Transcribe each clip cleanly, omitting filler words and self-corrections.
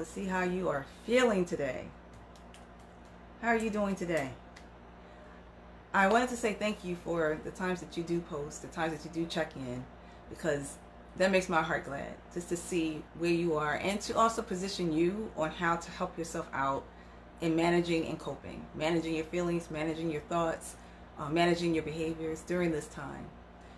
to see how you are feeling today. How are you doing today? I wanted to say thank you for the times that you do post, the times that you do check in, because that makes my heart glad, just to see where you are and to also position you on how to help yourself out in managing and coping, managing your feelings, managing your thoughts, managing your behaviors during this time.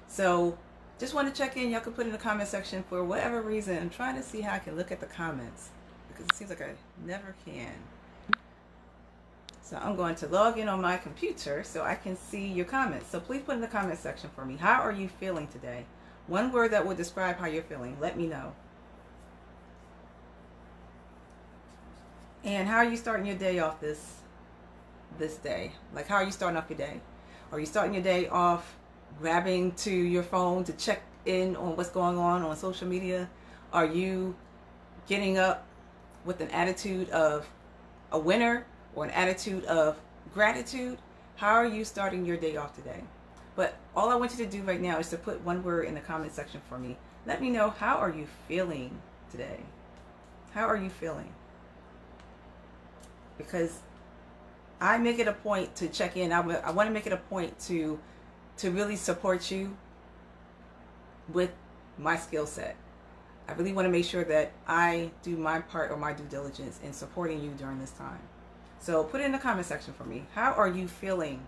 So just want to check in. Y'all can put in the comment section for whatever reason. I'm trying to see how I can look at the comments because it seems like I never can. So I'm going to log in on my computer so I can see your comments. So please put in the comment section for me. How are you feeling today? One word that would describe how you're feeling. Let me know. And how are you starting your day off this day? Like, how are you starting off your day? Are you starting your day off grabbing to your phone to check in on what's going on social media? Are you getting up with an attitude of a winner or an attitude of gratitude? How are you starting your day off today? But all I want you to do right now is to put one word in the comment section for me. Let me know, how are you feeling today? How are you feeling? Because I make it a point to check in. I want to make it a point to really support you with my skill set. I really want to make sure that I do my part or my due diligence in supporting you during this time. So put it in the comment section for me. How are you feeling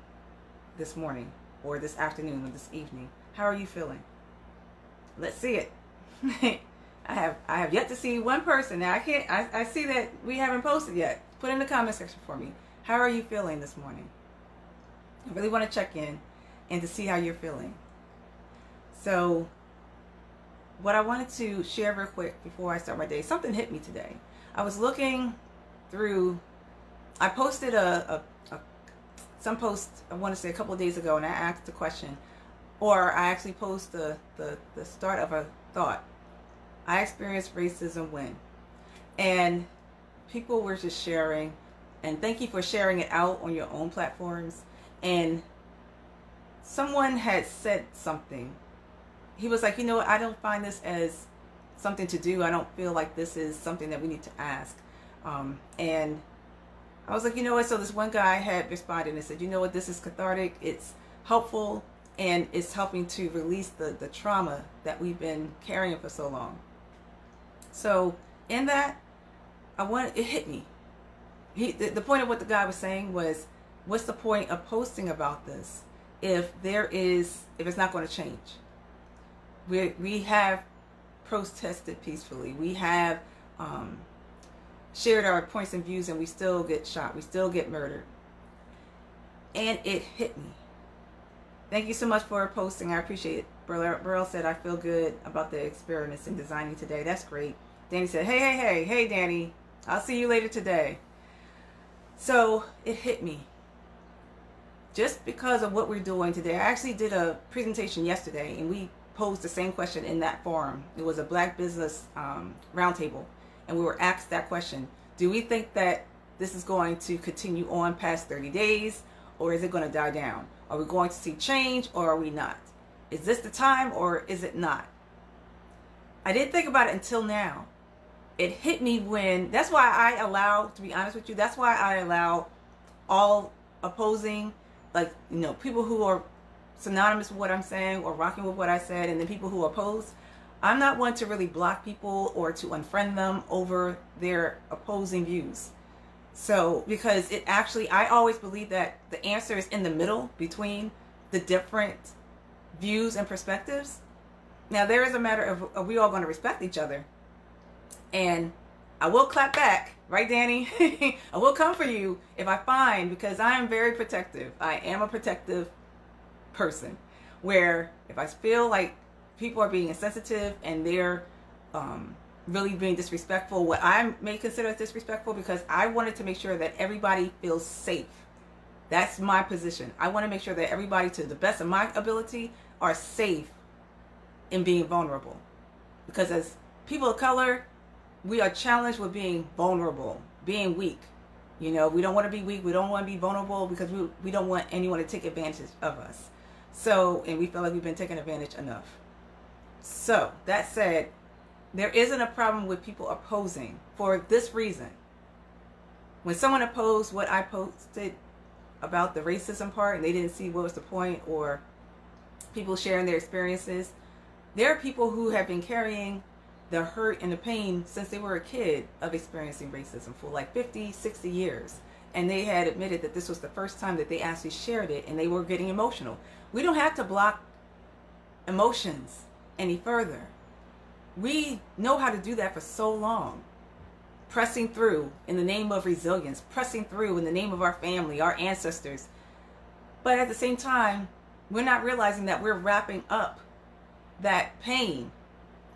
this morning or this afternoon or this evening? How are you feeling? Let's see it. I have yet to see one person. Now I see that we haven't posted yet. Put in the comment section for me. How are you feeling this morning? I really want to check in and to see how you're feeling. So what I wanted to share real quick before I start my day, something hit me today. I was looking through, I posted some post, I want to say a couple of days ago, and I asked a question, or I actually posted the start of a thought. I experienced racism when? And people were just sharing, and thank you for sharing it out on your own platforms. And someone had said something. He was like, you know what, I don't find this as something to do. I don't feel like this is something that we need to ask. And I was like, you know what, so this one guy had responded and said, you know what, this is cathartic, it's helpful, and it's helping to release the trauma that we've been carrying for so long. So in that, it hit me. The point of what the guy was saying was, what's the point of posting about this if it's not going to change? We have protested peacefully. We have shared our points and views, and we still get shot. We still get murdered. And it hit me. Thank you so much for posting. I appreciate it. Burrell said, I feel good about the experiments in designing today. That's great. Danny said, hey, Danny. I'll see you later today. So it hit me. Just because of what we're doing today. I actually did a presentation yesterday, and we posed the same question in that forum. It was a Black Business Roundtable, and we were asked that question. Do we think that this is going to continue on past 30 days, or is it going to die down? Are we going to see change, or are we not? Is this the time, or is it not? I didn't think about it until now. It hit me when, that's why I allow, to be honest with you, that's why I allow all opposing, like, you know, people who are synonymous with what I'm saying or rocking with what I said, and then people who oppose. I'm not one to really block people or to unfriend them over their opposing views. So, because it actually, I always believe that the answer is in the middle between the different views and perspectives. Now, there is a matter of, are we all going to respect each other? And I will clap back, right, Danny? I will come for you if I find, because I am very protective. I am a protective person, where if I feel like people are being insensitive and they're really being disrespectful, what I may consider disrespectful, because I wanted to make sure that everybody feels safe. That's my position. I want to make sure that everybody, to the best of my ability, are safe in being vulnerable. Because as people of color, we are challenged with being vulnerable, being weak. You know, we don't want to be weak. We don't want to be vulnerable, because we don't want anyone to take advantage of us. So, and we feel like we've been taken advantage enough. So, that said, there isn't a problem with people opposing for this reason. When someone opposed what I posted about the racism part and they didn't see what was the point, or people sharing their experiences, there are people who have been carrying the hurt and the pain since they were a kid of experiencing racism for like 50, 60 years. And they had admitted that this was the first time that they actually shared it, and they were getting emotional. We don't have to block emotions any further. We know how to do that for so long. Pressing through in the name of resilience, pressing through in the name of our family, our ancestors. But at the same time, we're not realizing that we're wrapping up that pain,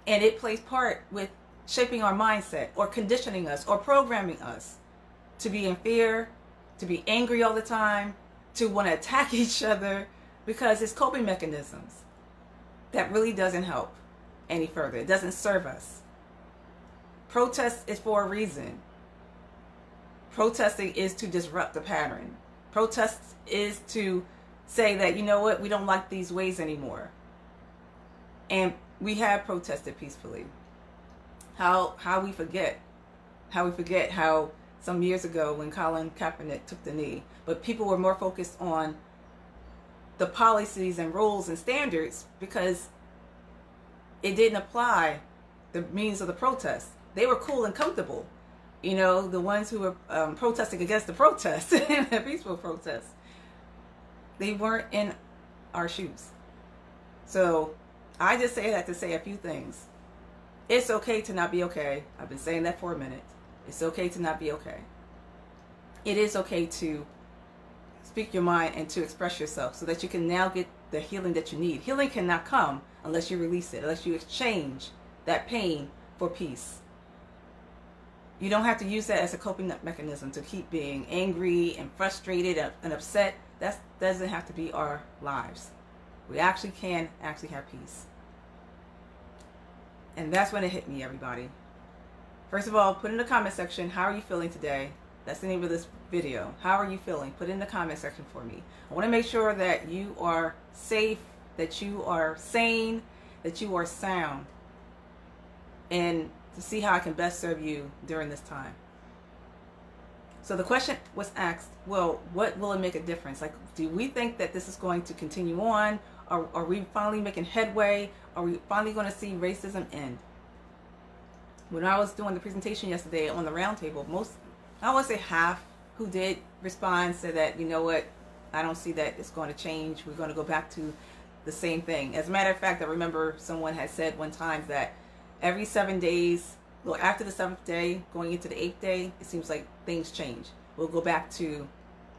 and it plays part with shaping our mindset or conditioning us or programming us to be in fear, to be angry all the time, to want to attack each other, because it's coping mechanisms that really doesn't help any further. It doesn't serve us. Protest is for a reason. Protesting is to disrupt the pattern. Protest is to say that, you know what, we don't like these ways anymore. And we have protested peacefully. How we forget how some years ago when Colin Kaepernick took the knee, but people were more focused on the policies and rules and standards because it didn't apply the means of the protest. They were cool and comfortable. You know, the ones who were protesting against the protest, the peaceful protest, they weren't in our shoes. So I just say that to say a few things. It's okay to not be okay. I've been saying that for a minute. It's okay to not be okay. It is okay to speak your mind and to express yourself so that you can now get the healing that you need. Healing cannot come unless you release it, unless you exchange that pain for peace. You don't have to use that as a coping mechanism to keep being angry and frustrated and upset. That doesn't have to be our lives. We actually can have peace. And that's when it hit me, everybody. First of all, put in the comment section, how are you feeling today? That's the name of this video. How are you feeling? Put it in the comment section for me. I want to make sure that you are safe, that you are sane, that you are sound, and to see how I can best serve you during this time. So the question was asked, well, what will it make a difference? Like, do we think that this is going to continue on? Are we finally making headway? Are we finally going to see racism end? When I was doing the presentation yesterday on the roundtable, I want to say half who did respond said that, you know what, I don't see that it's going to change. We're going to go back to the same thing. As a matter of fact, I remember someone had said one time that every 7 days, well, after the 7th day, going into the 8th day, it seems like things change. We'll go back to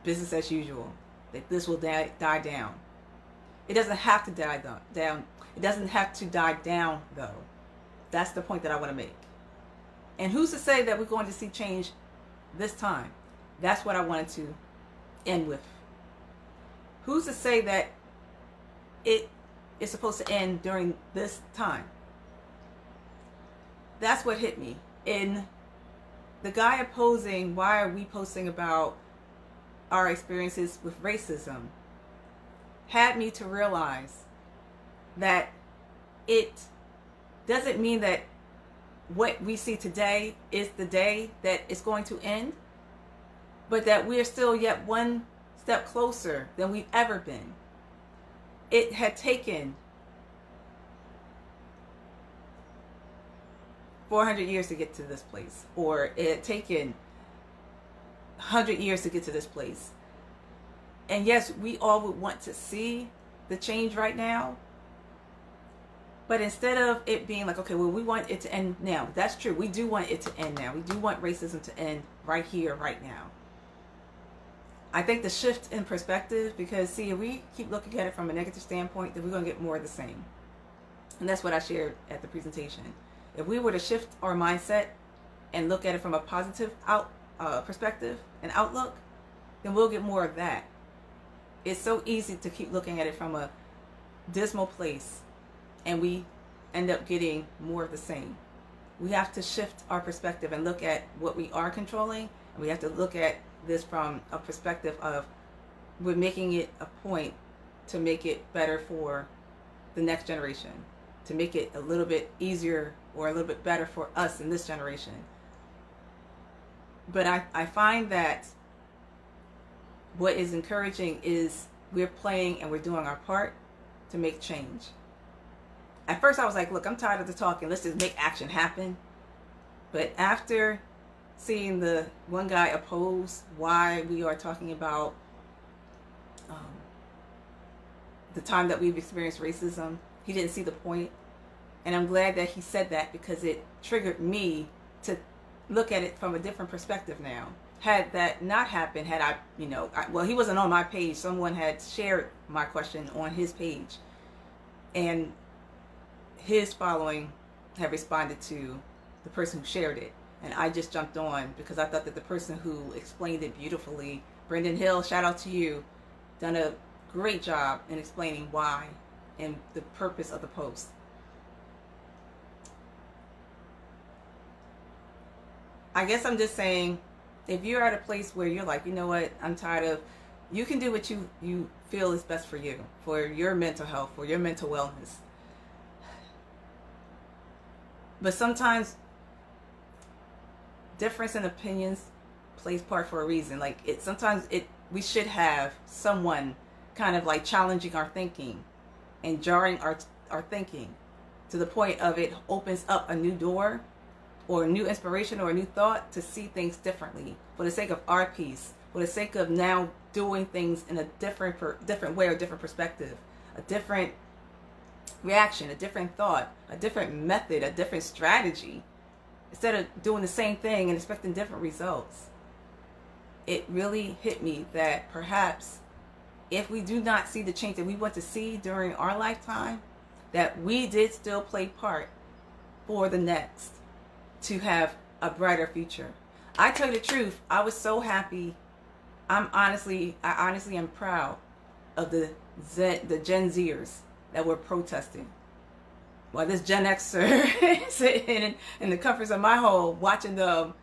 business as usual. That this will die down. It doesn't have to die down. It doesn't have to die down, though. That's the point that I want to make. And who's to say that we're going to see change this time? That's what I wanted to end with. Who's to say that it is supposed to end during this time? That's what hit me. And the guy opposing, why are we posting about our experiences with racism, had me to realize that it doesn't mean that what we see today is the day that it's going to end, but that we are still yet one step closer than we've ever been. It had taken 400 years to get to this place, or it had taken 100 years to get to this place. And yes, we all would want to see the change right now. But instead of it being like, okay, well, we want it to end now. That's true. We do want it to end now. We do want racism to end right here, right now. I think the shift in perspective, because see, if we keep looking at it from a negative standpoint, then we're going to get more of the same. And that's what I shared at the presentation. If we were to shift our mindset and look at it from a positive perspective and outlook, then we'll get more of that. It's so easy to keep looking at it from a dismal place, and we end up getting more of the same. We have to shift our perspective and look at what we are controlling, and we have to look at this from a perspective of we're making it a point to make it better for the next generation. to make it a little bit easier or a little bit better for us in this generation. But I find that what is encouraging is we're playing and we're doing our part to make change. At first I was like, look, I'm tired of the talking. Let's just make action happen. But after seeing the one guy oppose why we are talking about the time that we've experienced racism, he didn't see the point. And I'm glad that he said that, because it triggered me to look at it from a different perspective now. Had that not happened, had I, well, he wasn't on my page. Someone had shared my question on his page, and his following had responded to the person who shared it. And I just jumped on because I thought that the person who explained it beautifully, Brendan Hill, shout out to you, done a great job in explaining why and the purpose of the post. I guess I'm just saying, if you're at a place where you're like, you know what, I'm tired of, you can do what you feel is best for you, for your mental health, for your mental wellness. But sometimes difference in opinions plays part for a reason. Like we should have someone kind of like challenging our thinking and jarring our thinking to the point of it opens up a new door or a new inspiration or a new thought to see things differently for the sake of our peace, for the sake of now doing things in a different way or different perspective, a different reaction, a different thought, a different method, a different strategy, instead of doing the same thing and expecting different results. It really hit me that perhaps if we do not see the change that we want to see during our lifetime, that we did still play part for the next to have a brighter future. I tell you the truth, I was so happy. I honestly am proud of the Gen Zers that were protesting. While this Gen Xer sitting in the comforts of my home watching them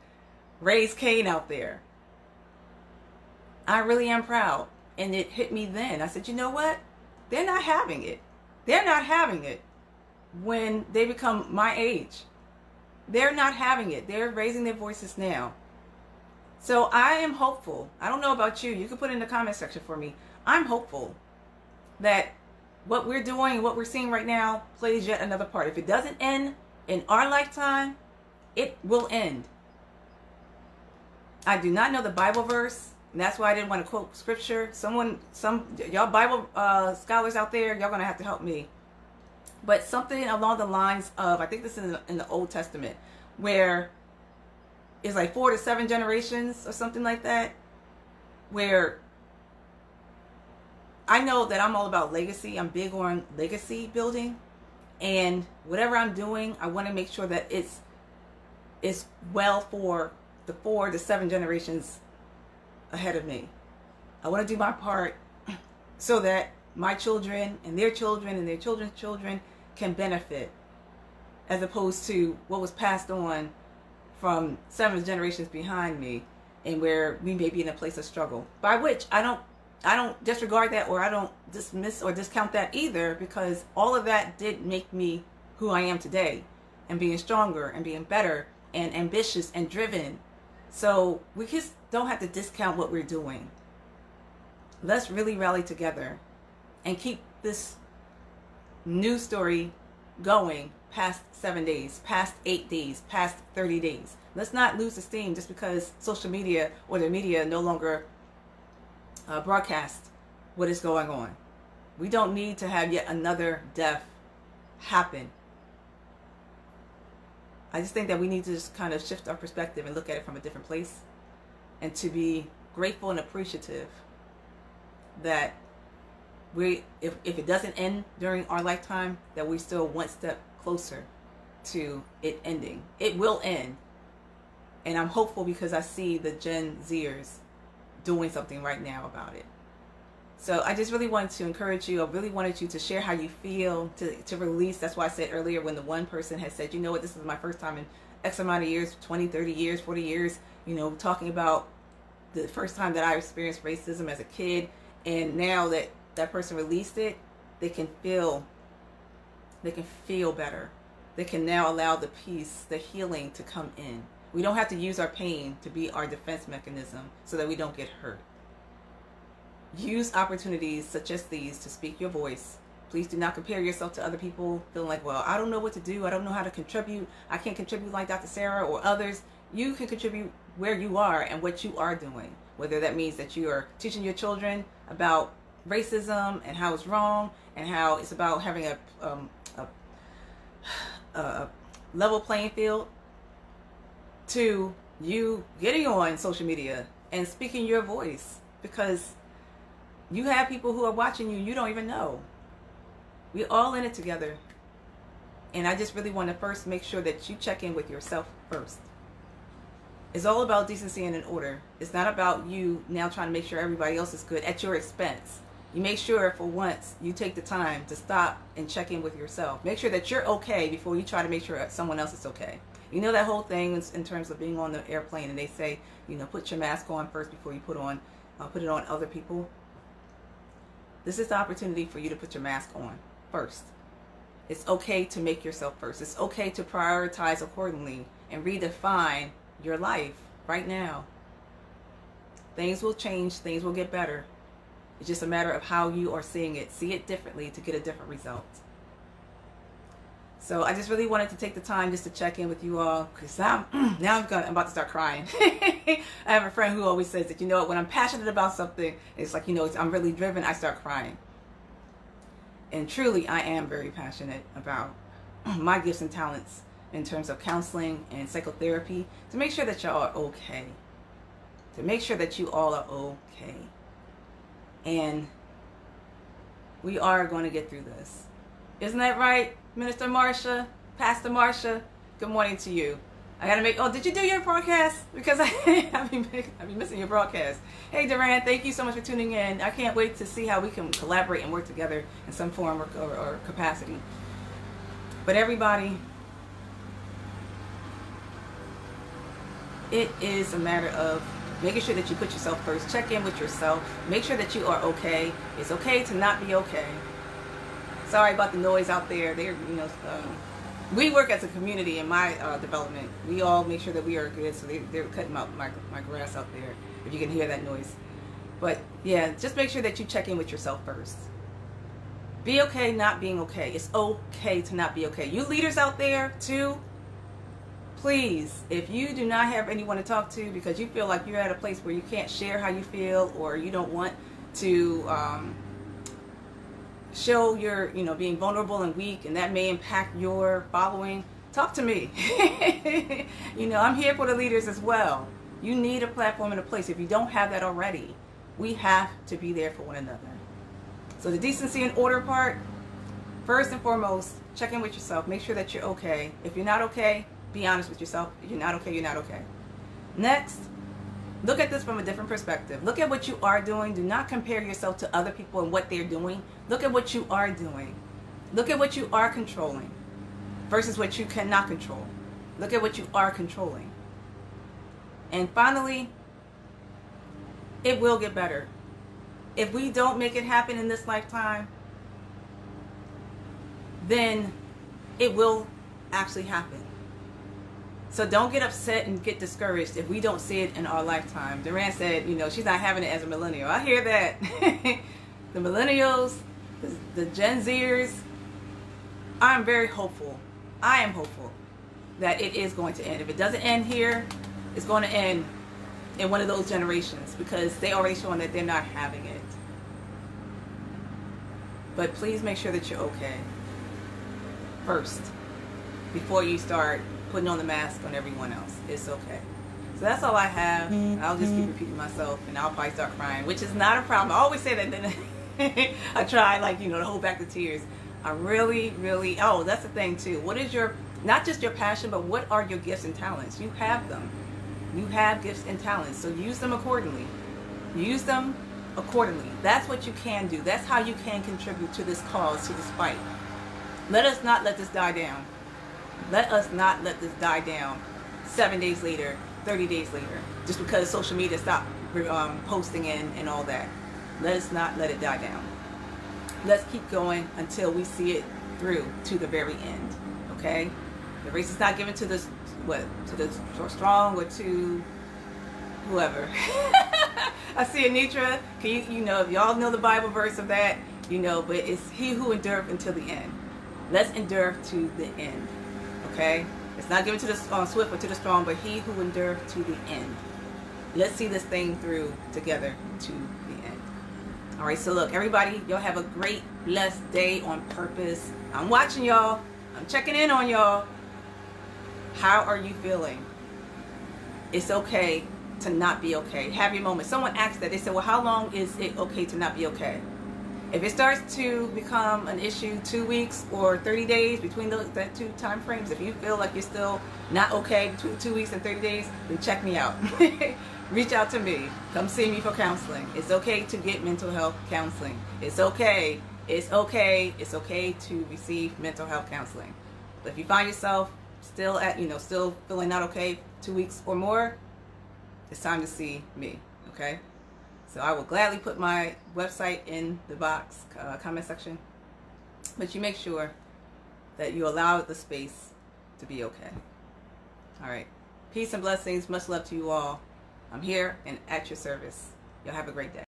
raise Cain out there. I really am proud. And it hit me then. I said, you know what? They're not having it. They're not having it when they become my age. They're not having it. They're raising their voices now. So I am hopeful. I don't know about you. You can put it in the comment section for me. I'm hopeful that what we're doing, what we're seeing right now, plays yet another part. If it doesn't end in our lifetime, it will end. I do not know the Bible verse, and that's why I didn't want to quote scripture. Some y'all Bible scholars out there, y'all gonna have to help me. But something along the lines of, I think this is in the Old Testament, where it's like 4 to 7 generations or something like that, where I know that I'm all about legacy. I'm big on legacy building, and whatever I'm doing, I want to make sure that it's well for the 4 to 7 generations ahead of me. I want to do my part so that my children and their children and their children's children can benefit, as opposed to what was passed on from 7 generations behind me, and where we may be in a place of struggle. By which I don't disregard that, or I don't dismiss or discount that either, because all of that did make me who I am today, and being stronger and being better and ambitious and driven. So we just don't have to discount what we're doing. Let's really rally together and keep this news story going past 7 days, past 8 days, past 30 days. Let's not lose the steam just because social media or the media no longer broadcast what is going on. We don't need to have yet another death happen. I just think that we need to just kind of shift our perspective and look at it from a different place, and to be grateful and appreciative that if it doesn't end during our lifetime, that we're still one step closer to it ending. It will end. And I'm hopeful because I see the Gen Zers doing something right now about it. So I just really wanted to encourage you. I really wanted you to share how you feel, to release. That's why I said earlier, when the one person had said, you know what, this is my first time in X amount of years, 20, 30 years, 40 years, talking about the first time that I experienced racism as a kid. And now that that person released it, they can feel They can feel better. They can now allow the peace, the healing to come in. We don't have to use our pain to be our defense mechanism so that we don't get hurt. Use opportunities such as these to speak your voice. Please do not compare yourself to other people feeling like, well, I don't know what to do. I don't know how to contribute. I can't contribute like Dr. Sarah or others. You can contribute where you are and what you are doing. Whether that means that you are teaching your children about racism and how it's wrong and how it's about having a level playing field, to you getting on social media and speaking your voice, because you have people who are watching you don't even know. We're all in it together. And I just really want to first make sure that you check in with yourself first. It's all about decency and an order. It's not about you now trying to make sure everybody else is good at your expense. You make sure for once you take the time to stop and check in with yourself. Make sure that you're okay before you try to make sure someone else is okay. You know that whole thing in terms of being on the airplane and they say, put your mask on first before you put it on other people. This is the opportunity for you to put your mask on first. It's okay to make yourself first. It's okay to prioritize accordingly and redefine your life right now. Things will change. Things will get better. It's just a matter of how you are seeing it. See it differently to get a different result. So I just really wanted to take the time just to check in with you all, because I'm about to start crying. I have a friend who always says that, when I'm passionate about something, it's like, I'm really driven, I start crying. And truly, I am very passionate about my gifts and talents in terms of counseling and psychotherapy, to make sure that y'all are okay. To make sure that you all are okay. And we are going to get through this. Isn't that right, Minister Marsha? Pastor Marsha? Good morning to you. I got to make... Oh, did you do your broadcast? Because I've been missing your broadcast. Hey, Duran, thank you so much for tuning in. I can't wait to see how we can collaborate and work together in some form or capacity. But everybody, it is a matter of making sure that you put yourself first. Check in with yourself. Make sure that you are okay. It's okay to not be okay. Sorry about the noise out there. We work as a community in my development. We all make sure that we are good, so they're cutting out my grass out there, if you can hear that noise. But yeah, just make sure that you check in with yourself first. Be okay not being okay. It's okay to not be okay. You leaders out there too, please, if you do not have anyone to talk to because you feel like you're at a place where you can't share how you feel, or you don't want to show your, being vulnerable and weak, and that may impact your following, talk to me. I'm here for the leaders as well. You need a platform and a place. If you don't have that already, we have to be there for one another. So the decency and order part, first and foremost, check in with yourself. Make sure that you're okay. If you're not okay, be honest with yourself. If you're not okay, you're not okay. Next, look at this from a different perspective. Look at what you are doing. Do not compare yourself to other people and what they're doing. Look at what you are doing. Look at what you are controlling versus what you cannot control. Look at what you are controlling. And finally, it will get better. If we don't make it happen in this lifetime, then it will actually happen. So don't get upset and get discouraged if we don't see it in our lifetime. Duran said, she's not having it as a millennial. I hear that. The millennials, the Gen Zers, I'm very hopeful. I am hopeful that it is going to end. If it doesn't end here, it's going to end in one of those generations, because they already showing that they're not having it. But please make sure that you're okay first before you start putting on the mask on everyone else. It's okay. So that's all I have. I'll just keep repeating myself, and I'll probably start crying, which is not a problem. I always say that, then I try, to hold back the tears. I really, really, that's the thing too. What is not just your passion, but what are your gifts and talents? You have them. You have gifts and talents, so use them accordingly. Use them accordingly. That's what you can do. That's how you can contribute to this cause, to this fight. Let us not let this die down. Let us not let this die down 7 days later, 30 days later, just because social media stopped posting and all that. Let us not let it die down. Let's keep going until we see it through to the very end. Okay, the race is not given to the strong or to whoever. I see Anitra. Can you know, if y'all know the Bible verse of that, you know, but it's he who endureth until the end. Let's endure to the end. Okay, it's not given to the swift or to the strong, but he who endureth to the end. Let's see this thing through together to the end. All right, so look, everybody, y'all have a great, blessed day on purpose. I'm watching y'all. I'm checking in on y'all. How are you feeling? It's okay to not be okay. Have your moment. Someone asked that. They said, well, how long is it okay to not be okay? If it starts to become an issue 2 weeks or 30 days, between that two time frames, if you feel like you're still not okay between 2 weeks and 30 days, then check me out. Reach out to me. Come see me for counseling. It's okay to get mental health counseling. It's okay. It's okay. It's okay to receive mental health counseling. But if you find yourself still still feeling not okay 2 weeks or more, it's time to see me. Okay? So I will gladly put my website in the box, comment section. But you make sure that you allow the space to be okay. All right. Peace and blessings. Much love to you all. I'm here and at your service. Y'all have a great day.